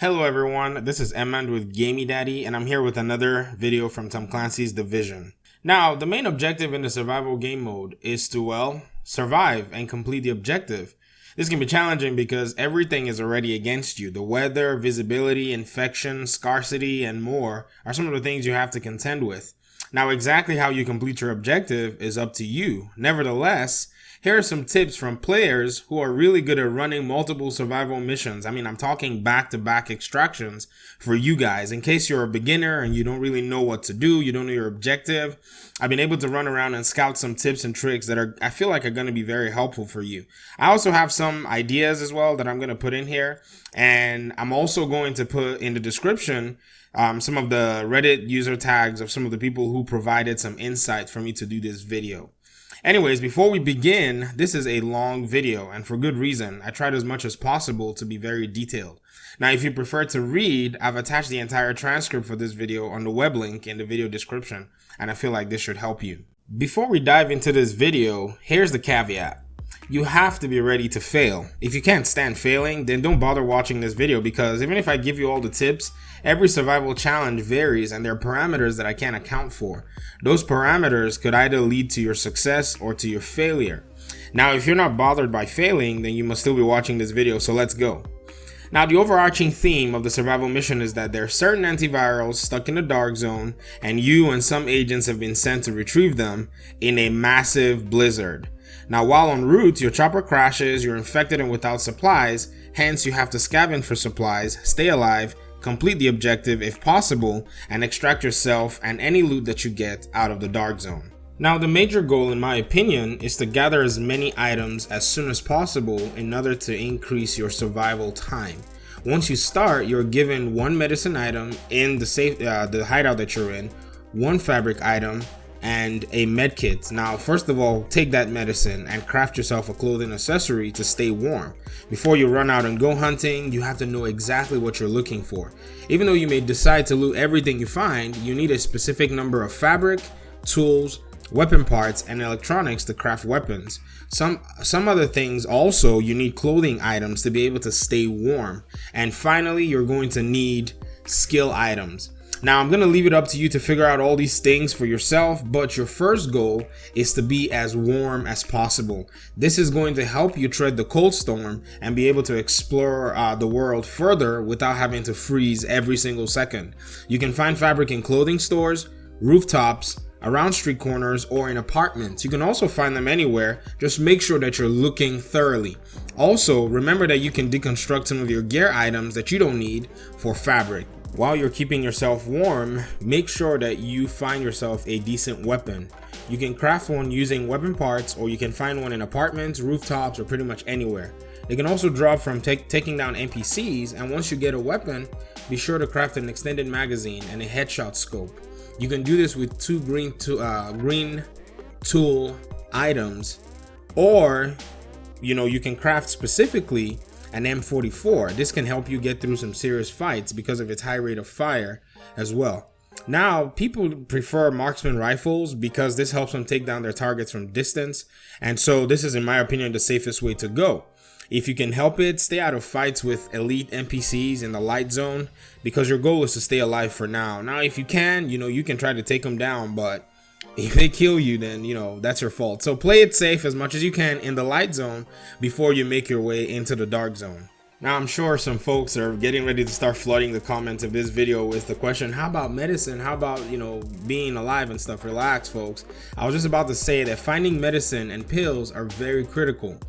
Hello everyone, this is Emmond with Gamey Daddy, and I'm here with another video from Tom Clancy's Division. Now, the main objective in the survival game mode is to, survive and complete the objective. This can be challenging because everything is already against you. The weather, visibility, infection, scarcity, and more are some of the things you have to contend with. Now, exactly how you complete your objective is up to you. Nevertheless, here are some tips from players who are really good at running multiple survival missions. I'm talking back-to-back extractions for you guys. In case you're a beginner and you don't really know what to do, you don't know your objective, I've been able to run around and scout some tips and tricks that I feel like are going to be very helpful for you. I also have some ideas as well that I'm going to put in here, and I'm also going to put in the description some of the Reddit user tags of some of the people who provided some insight for me to do this video. Anyways, before we begin, this is a long video, and for good reason. I tried as much as possible to be very detailed. Now, if you prefer to read, I've attached the entire transcript for this video on the web link in the video description, and I feel like this should help you. Before we dive into this video, here's the caveat. You have to be ready to fail. If you can't stand failing, then don't bother watching this video, because even if I give you all the tips, every survival challenge varies and there are parameters that I can't account for. Those parameters could either lead to your success or to your failure. Now, if you're not bothered by failing, then you must still be watching this video, so let's go. Now, the overarching theme of the survival mission is that there are certain antivirals stuck in the dark zone, and you and some agents have been sent to retrieve them in a massive blizzard. Now, while en route, your chopper crashes, you're infected and without supplies, hence you have to scavenge for supplies, stay alive, complete the objective if possible, and extract yourself and any loot that you get out of the dark zone. Now, the major goal, in my opinion, is to gather as many items as soon as possible in order to increase your survival time. Once you start, you're given one medicine item in the hideout that you're in, one fabric item, and a med kit. Now, first of all, take that medicine and craft yourself a clothing accessory to stay warm. Before you run out and go hunting, you have to know exactly what you're looking for. Even though you may decide to loot everything you find, you need a specific number of fabric, tools, weapon parts, and electronics to craft weapons. Some other things also, you need clothing items to be able to stay warm. And finally, you're going to need skill items. Now, I'm going to leave it up to you to figure out all these things for yourself, but your first goal is to be as warm as possible. This is going to help you tread the cold storm and be able to explore the world further without having to freeze every single second. You can find fabric in clothing stores, rooftops, around street corners, or in apartments. You can also find them anywhere. Just make sure that you're looking thoroughly. Also, remember that you can deconstruct some of your gear items that you don't need for fabric. While you're keeping yourself warm, make sure that you find yourself a decent weapon. You can craft one using weapon parts, or you can find one in apartments, rooftops, or pretty much anywhere. They can also drop from taking down NPCs, and once you get a weapon, be sure to craft an extended magazine and a headshot scope. You can do this with two green tool items, or you can craft specifically an M44. This can help you get through some serious fights because of its high rate of fire as well. Now, people prefer marksman rifles because this helps them take down their targets from distance, and so this is, in my opinion, the safest way to go. If you can help it, stay out of fights with elite NPCs in the light zone, because your goal is to stay alive for now. Now, if you can, you can try to take them down, but if they kill you, then that's your fault. So play it safe as much as you can in the light zone before you make your way into the dark zone. Now, I'm sure some folks are getting ready to start flooding the comments of this video with the question, how about medicine? How about, being alive and stuff? Relax, folks. I was just about to say that finding medicine and pills are very critical.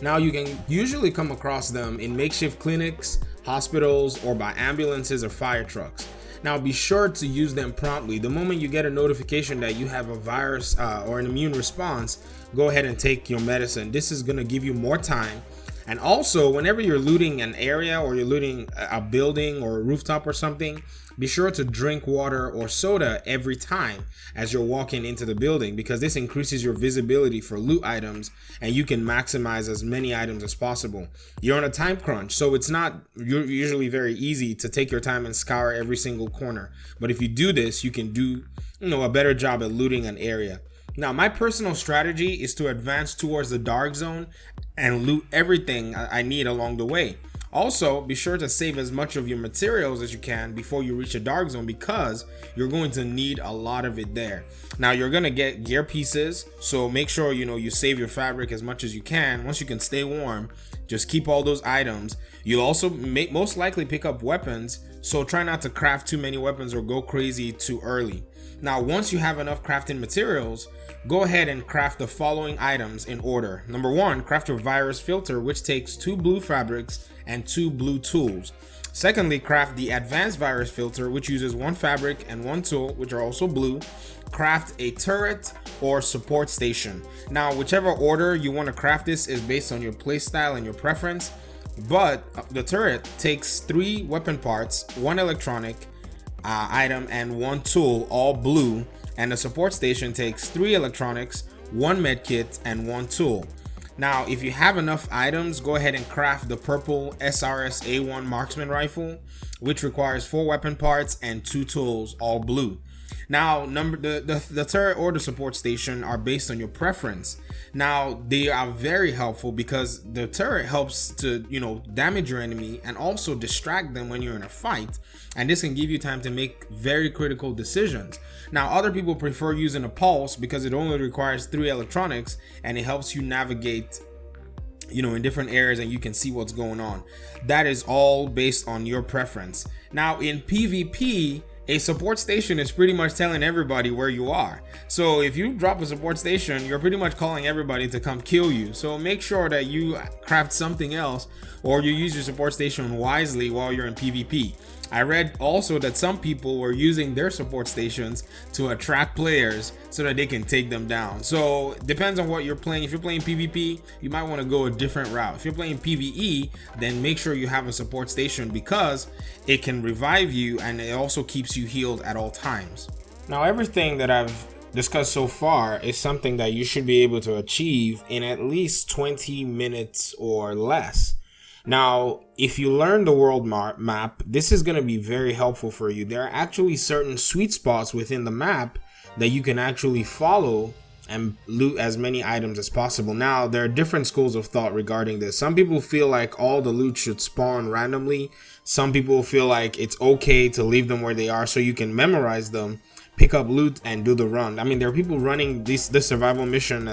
Now, you can usually come across them in makeshift clinics, hospitals, or by ambulances or fire trucks. Now, be sure to use them promptly. The moment you get a notification that you have a virus or an immune response, go ahead and take your medicine. This is going to give you more time. And also, whenever you're looting an area or you're looting a building or a rooftop or something, be sure to drink water or soda every time as you're walking into the building, because this increases your visibility for loot items and you can maximize as many items as possible. You're on a time crunch, so it's not usually very easy to take your time and scour every single corner. But if you do this, you can do a better job at looting an area. Now, my personal strategy is to advance towards the dark zone and loot everything I need along the way. Also, be sure to save as much of your materials as you can before you reach a dark zone, because you're going to need a lot of it there. Now, you're going to get gear pieces, so make sure you save your fabric as much as you can. Once you can stay warm, just keep all those items. You'll also most likely pick up weapons, so try not to craft too many weapons or go crazy too early. Now, once you have enough crafting materials, go ahead and craft the following items in order. Number 1, craft your virus filter, which takes 2 blue fabrics and 2 blue tools. Secondly, craft the advanced virus filter, which uses 1 fabric and 1 tool, which are also blue. Craft a turret or support station. Now, whichever order you want to craft this is based on your playstyle and your preference, but the turret takes 3 weapon parts, 1 electronic item and 1 tool, all blue, and the support station takes 3 electronics, 1 medkit, and 1 tool. Now, if you have enough items, go ahead and craft the purple SRS-A1 marksman rifle, which requires 4 weapon parts and 2 tools, all blue. Now, the turret or the support station are based on your preference. Now, they are very helpful because the turret helps to, damage your enemy and also distract them when you're in a fight. And this can give you time to make very critical decisions. Now, other people prefer using a pulse because it only requires 3 electronics and it helps you navigate in different areas and you can see what's going on. That is all based on your preference. Now, in PvP, a support station is pretty much telling everybody where you are. So if you drop a support station, you're pretty much calling everybody to come kill you. So make sure that you craft something else or you use your support station wisely while you're in PvP. I read also that some people were using their support stations to attract players so that they can take them down. So it depends on what you're playing. If you're playing PvP, you might want to go a different route. If you're playing PvE, then make sure you have a support station because it can revive you and it also keeps you healed at all times. Now, everything that I've discussed so far is something that you should be able to achieve in at least 20 minutes or less. Now, if you learn the world map, this is going to be very helpful for you. There are actually certain sweet spots within the map that you can actually follow and loot as many items as possible. Now, there are different schools of thought regarding this. Some people feel like all the loot should spawn randomly. Some people feel like it's okay to leave them where they are so you can memorize them, pick up loot, and do the run. I mean, there are people running this survival mission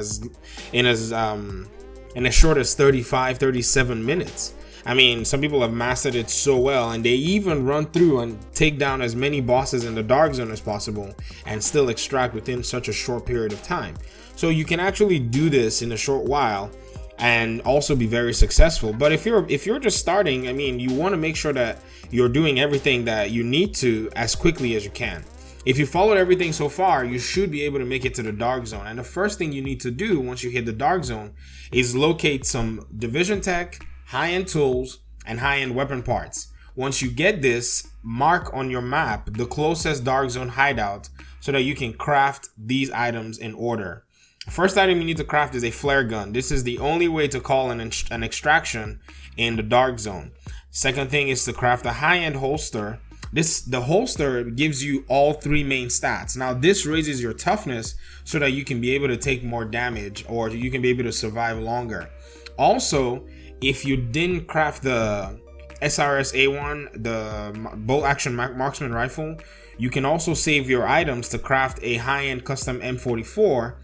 in as short as 37 minutes. I mean, some people have mastered it so well, and they even run through and take down as many bosses in the dark zone as possible and still extract within such a short period of time. So you can actually do this in a short while and also be very successful. But if you're just starting, I mean, you want to make sure that you're doing everything that you need to as quickly as you can. If you followed everything so far, you should be able to make it to the dark zone. And the first thing you need to do once you hit the dark zone is locate some division tech, high-end tools, and high-end weapon parts. Once you get this, mark on your map the closest dark zone hideout so that you can craft these items in order. First item you need to craft is a flare gun. This is the only way to call an extraction in the dark zone. Second thing is to craft a high-end holster. The holster gives you all 3 main stats. Now, this raises your toughness so that you can be able to take more damage or you can be able to survive longer. Also, if you didn't craft the SRS-A1, the bolt action marksman rifle, you can also save your items to craft a high-end custom M44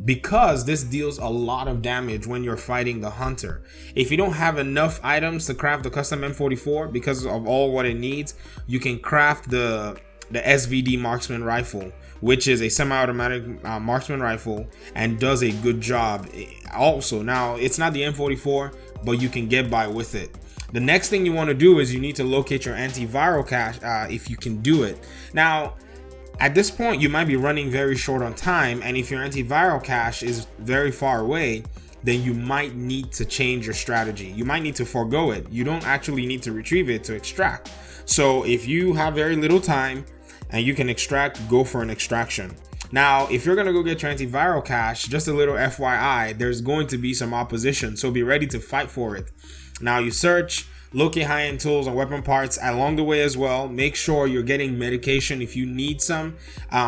because this deals a lot of damage when you're fighting the hunter. If you don't have enough items to craft the custom M44 because of all what it needs, you can craft the SVD marksman rifle, which is a semi-automatic marksman rifle and does a good job also. Now, it's not the M44, but you can get by with it. The next thing you want to do is you need to locate your antiviral cache if you can do it. Now, at this point, you might be running very short on time, and if your antiviral cache is very far away, then you might need to change your strategy. You might need to forego it. You don't actually need to retrieve it to extract. So if you have very little time and you can extract, go for an extraction. Now, if you're gonna go get your antiviral cache, just a little FYI, there's going to be some opposition, so be ready to fight for it. Now, you search, locate high-end tools and weapon parts along the way as well. Make sure you're getting medication if you need some.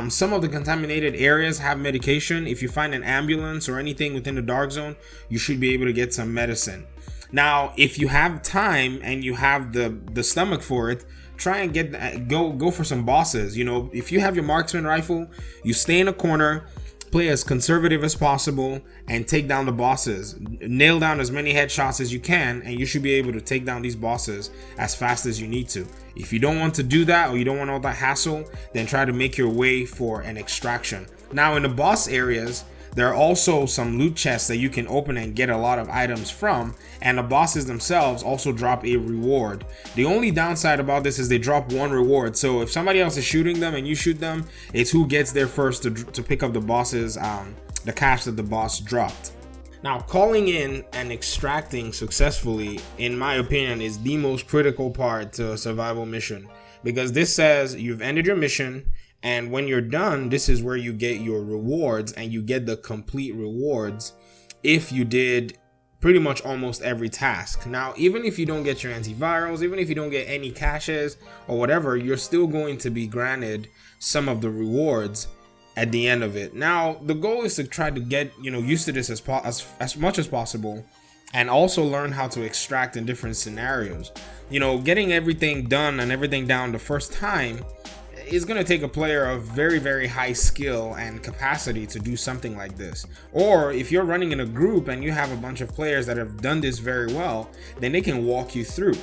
Some of the contaminated areas have medication. If you find an ambulance or anything within the dark zone, you should be able to get some medicine. Now, if you have time and you have the stomach for it, try and go for some bosses. You know, if you have your marksman rifle, you stay in a corner, play as conservative as possible, and take down the bosses. Nail down as many headshots as you can, and you should be able to take down these bosses as fast as you need to. If you don't want to do that, or you don't want all that hassle, then try to make your way for an extraction. Now, in the boss areas, there are also some loot chests that you can open and get a lot of items from, and the bosses themselves also drop a reward. The only downside about this is they drop one reward, so if somebody else is shooting them and you shoot them, it's who gets there first to pick up the boss's the cash that the boss dropped. Now, calling in and extracting successfully, in my opinion, is the most critical part to a survival mission, because this says you've ended your mission, and when you're done, this is where you get your rewards, and you get the complete rewards if you did pretty much almost every task. Now, even if you don't get your antivirals, even if you don't get any caches or whatever, you're still going to be granted some of the rewards at the end of it. Now, the goal is to try to get, used to this as much as possible, and also learn how to extract in different scenarios. Getting everything done and everything down the first time is going to take a player of very, very high skill and capacity to do something like this. Or if you're running in a group and you have a bunch of players that have done this very well, then they can walk you through.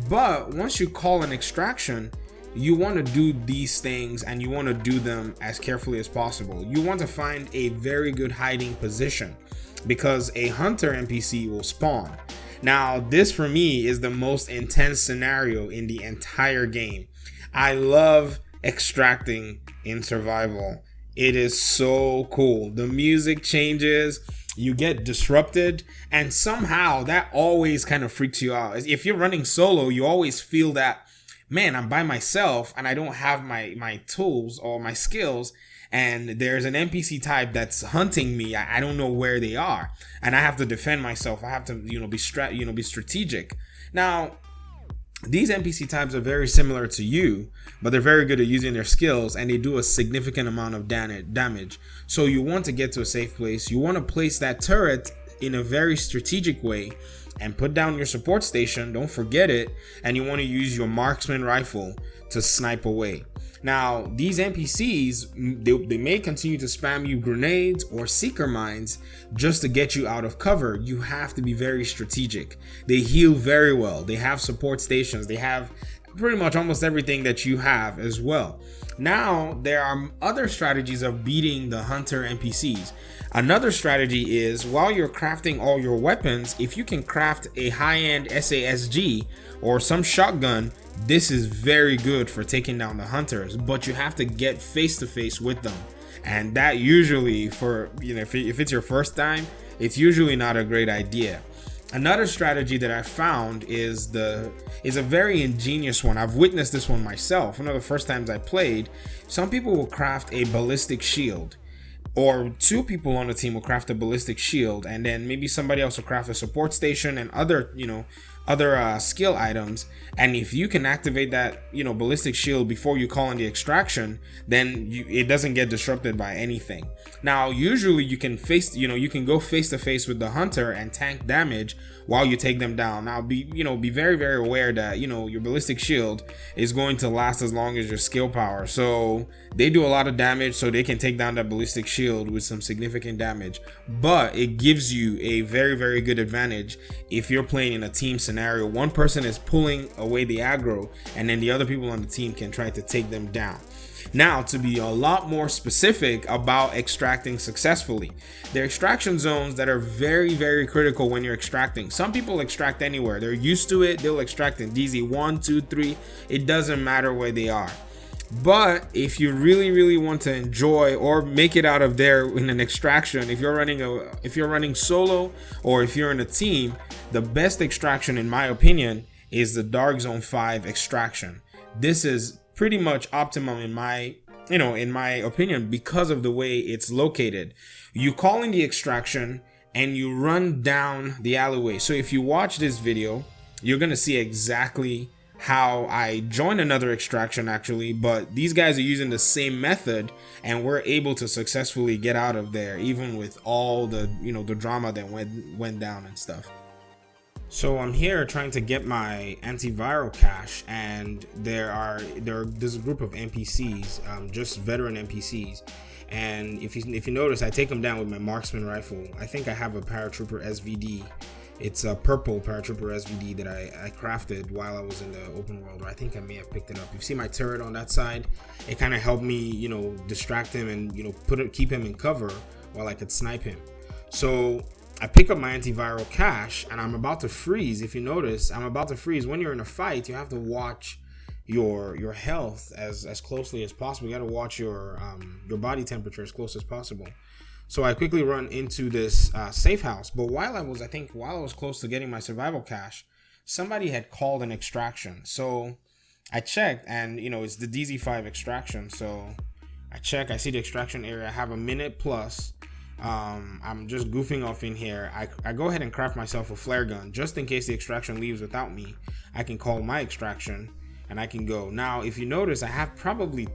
But once you call an extraction, you want to do these things, and you want to do them as carefully as possible. You want to find a very good hiding position, because a hunter NPC will spawn. Now, this for me is the most intense scenario in the entire game. I love extracting in survival. It is so cool. The music changes, you get disrupted, and somehow that always kind of freaks you out. If you're running solo, you always feel that, man, I'm by myself and I don't have my tools or my skills, and there's an NPC type that's hunting me. I don't know where they are, and I have to defend myself. I have to be strategic. Now, these NPC types are very similar to you, but they're very good at using their skills, and they do a significant amount of damage. So you want to get to a safe place. You want to place that turret in a very strategic way and put down your support station. Don't forget it. And you want to use your marksman rifle to snipe away. Now, these NPCs, they may continue to spam you grenades or seeker mines just to get you out of cover. You have to be very strategic. They heal very well. They have support stations. They have pretty much almost everything that you have as well. Now, there are other strategies of beating the hunter NPCs. Another strategy is, while you're crafting all your weapons, if you can craft a high-end SASG or some shotgun, this is very good for taking down the hunters, but you have to get face to face with them. And that usually, if it's your first time, it's usually not a great idea. Another strategy that I found is a very ingenious one. I've witnessed this one myself. One of the first times I played, some people will craft a ballistic shield, or two people on the team will craft a ballistic shield, and then maybe somebody else will craft a support station and other skill items. And if you can activate that ballistic shield before you call in the extraction, then it doesn't get disrupted by anything. Now, usually you can go face to face with the hunter and tank damage while you take them down. Now, be very, very aware that your ballistic shield is going to last as long as your skill power. So they do a lot of damage, so they can take down that ballistic shield with some significant damage. But it gives you a very, very good advantage if you're playing in a team scenario. One person is pulling away the aggro, and then the other people on the team can try to take them down. Now, to be a lot more specific about extracting successfully, there are extraction zones that are very, very critical when you're extracting. Some people extract anywhere. They're used to it. They'll extract in DZ 1, 2, 3. It doesn't matter where they are. But if you really, really want to enjoy or make it out of there in an extraction, if you're running solo or if you're in a team, the best extraction, in my opinion, is the Dark Zone 5 extraction. This is pretty much optimum in my opinion, because of the way it's located. You call in the extraction and you run down the alleyway. So if you watch this video, you're gonna see exactly how I joined another extraction actually, but these guys are using the same method, and we're able to successfully get out of there even with all the the drama that went down and stuff. So I'm here trying to get my antiviral cache, and there's a group of NPCs, just veteran NPCs. And if you notice, I take them down with my marksman rifle. I think I have a paratrooper SVD. It's a purple paratrooper SVD that I crafted while I was in the open world, or I think I may have picked it up. You see my turret on that side? It kind of helped me, distract him and keep him in cover while I could snipe him. So I pick up my antiviral cache and I'm about to freeze. If you notice, I'm about to freeze. When you're in a fight, you have to watch your health as closely as possible. You got to watch your body temperature as close as possible. So I quickly run into this safe house. But while I was close to getting my survival cache, somebody had called an extraction. So I checked, and it's the DZ5 extraction. So I check, I see the extraction area. I have a minute plus. I'm just goofing off in here. I go ahead and craft myself a flare gun just in case the extraction leaves without me. I can call my extraction and I can go. Now, if you notice, I have probably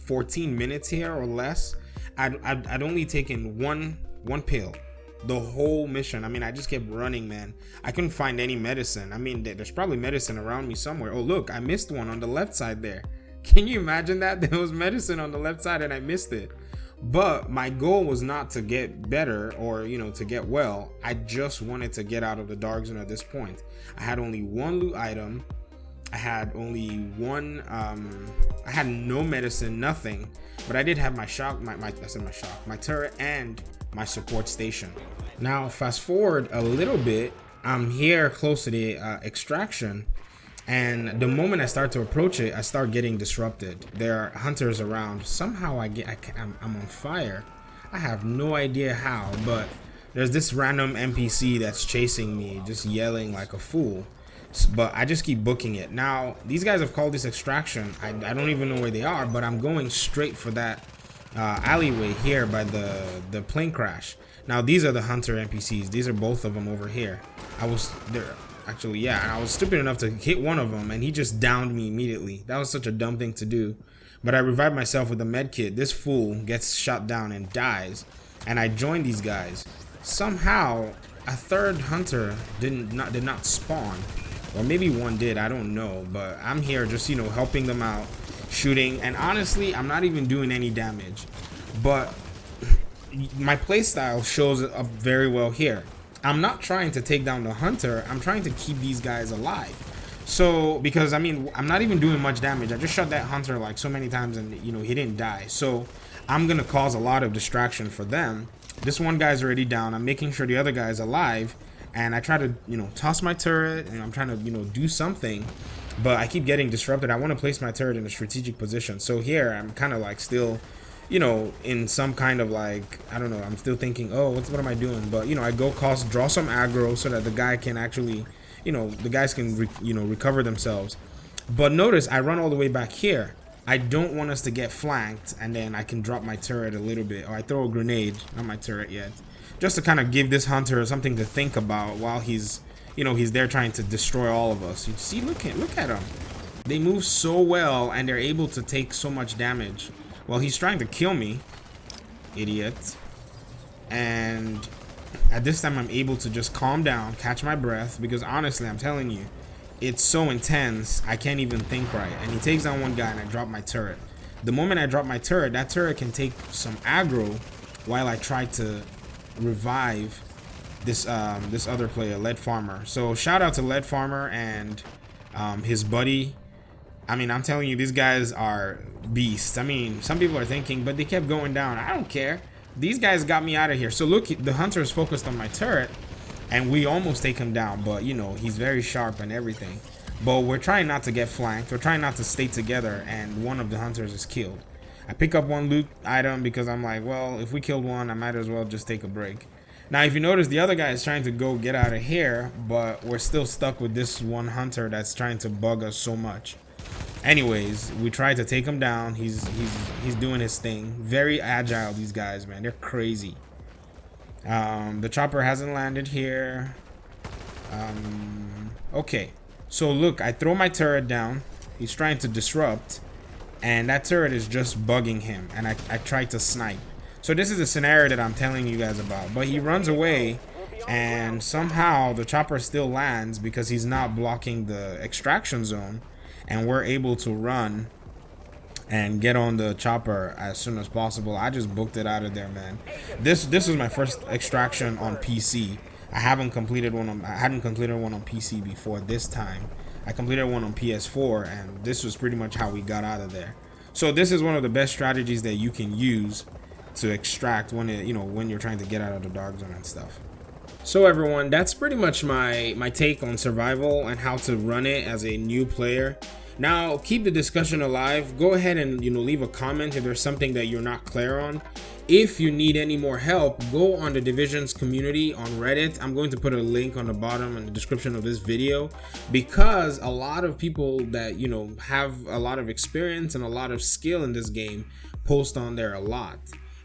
14 minutes here or less. I'd only taken one pill the whole mission. I mean, I just kept running, man. I couldn't find any medicine. I mean, there's probably medicine around me somewhere. Oh, look, I missed one on the left side there. Can you imagine that? There was medicine on the left side and I missed it. But my goal was not to get better or, to get well. I just wanted to get out of the dark zone at this point. I had only one loot item. I had only one, I had no medicine, nothing. But I did have my my turret and my support station. Now, fast forward a little bit. I'm here close to the extraction. And the moment I start to approach it, I start getting disrupted. There are hunters around. Somehow I'm on fire. I have no idea how, but there's this random NPC that's chasing me, just yelling like a fool. But I just keep booking it. Now, these guys have called this extraction. I don't even know where they are, but I'm going straight for that alleyway here by the plane crash. Now, these are the hunter NPCs. These are both of them over here. Actually, yeah, and I was stupid enough to hit one of them, and he just downed me immediately. That was such a dumb thing to do. But I revived myself with a med kit. This fool gets shot down and dies, and I joined these guys. Somehow, a third hunter did not spawn, or maybe one did. I don't know. But I'm here just helping them out, shooting, and honestly, I'm not even doing any damage. But my playstyle shows up very well here. I'm not trying to take down the hunter. I'm trying to keep these guys alive. So, because I'm not even doing much damage. I just shot that hunter like so many times and he didn't die. So I'm gonna cause a lot of distraction for them. This one guy's already down. I'm making sure the other guy's alive, and I try to toss my turret, and I'm trying to do something, but I keep getting disrupted. I want to place my turret in a strategic position. So here I'm kind of like still in some kind of like, I don't know, I'm still thinking, oh, what am I doing? But I go draw some aggro so that the guy can actually, the guys can recover themselves. But notice I run all the way back here. I don't want us to get flanked, and then I can drop my turret a little bit, or I throw a grenade, not my turret yet, just to kind of give this hunter something to think about while he's he's there trying to destroy all of us. You see, look at them. They move so well, and they're able to take so much damage. Well, he's trying to kill me, idiot. And at this time, I'm able to just calm down, catch my breath, because honestly, I'm telling you, it's so intense, I can't even think right. And he takes down one guy, and I drop my turret. The moment I drop my turret, that turret can take some aggro while I try to revive this this other player, Lead Farmer. So shout out to Lead Farmer and his buddy. I'm telling you, these guys are beasts. Some people are thinking, but they kept going down. I don't care. These guys got me out of here. So look, the hunter is focused on my turret, and we almost take him down. But he's very sharp and everything. But we're trying not to get flanked. We're trying not to stay together, and one of the hunters is killed. I pick up one loot item because I'm like, well, if we killed one, I might as well just take a break. Now, if you notice, the other guy is trying to go get out of here, but we're still stuck with this one hunter that's trying to bug us so much. Anyways, we tried to take him down. He's doing his thing. Very agile, these guys, man. They're crazy. The chopper hasn't landed here. Okay. So look, I throw my turret down. He's trying to disrupt, and that turret is just bugging him, and I try to snipe. So this is the scenario that I'm telling you guys about. But he runs away, and somehow the chopper still lands because he's not blocking the extraction zone, and we're able to run and get on the chopper as soon as possible. I just booked it out of there, man. This was my first extraction on PC. I hadn't completed one on PC before this time. I completed one on PS4, and this was pretty much how we got out of there. So this is one of the best strategies that you can use to extract when when you're trying to get out of the dark zone and stuff. So everyone, that's pretty much my take on survival and how to run it as a new player. Now, keep the discussion alive. Go ahead and leave a comment if there's something that you're not clear on. If you need any more help, go on the Divisions community on Reddit. I'm going to put a link on the bottom in the description of this video, because a lot of people that have a lot of experience and a lot of skill in this game post on there a lot.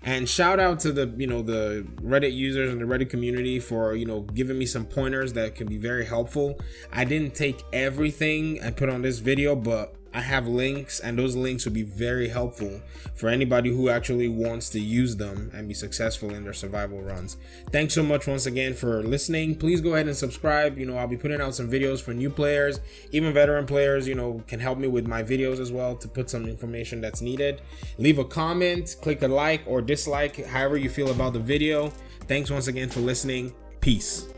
And shout out to the the Reddit users and the Reddit community for giving me some pointers that can be very helpful. I didn't take everything and put on this video, but I have links, and those links will be very helpful for anybody who actually wants to use them and be successful in their survival runs. Thanks so much once again for listening. Please go ahead and subscribe. I'll be putting out some videos for new players, even veteran players, can help me with my videos as well to put some information that's needed. Leave a comment, click a like or dislike, however you feel about the video. Thanks once again for listening. Peace.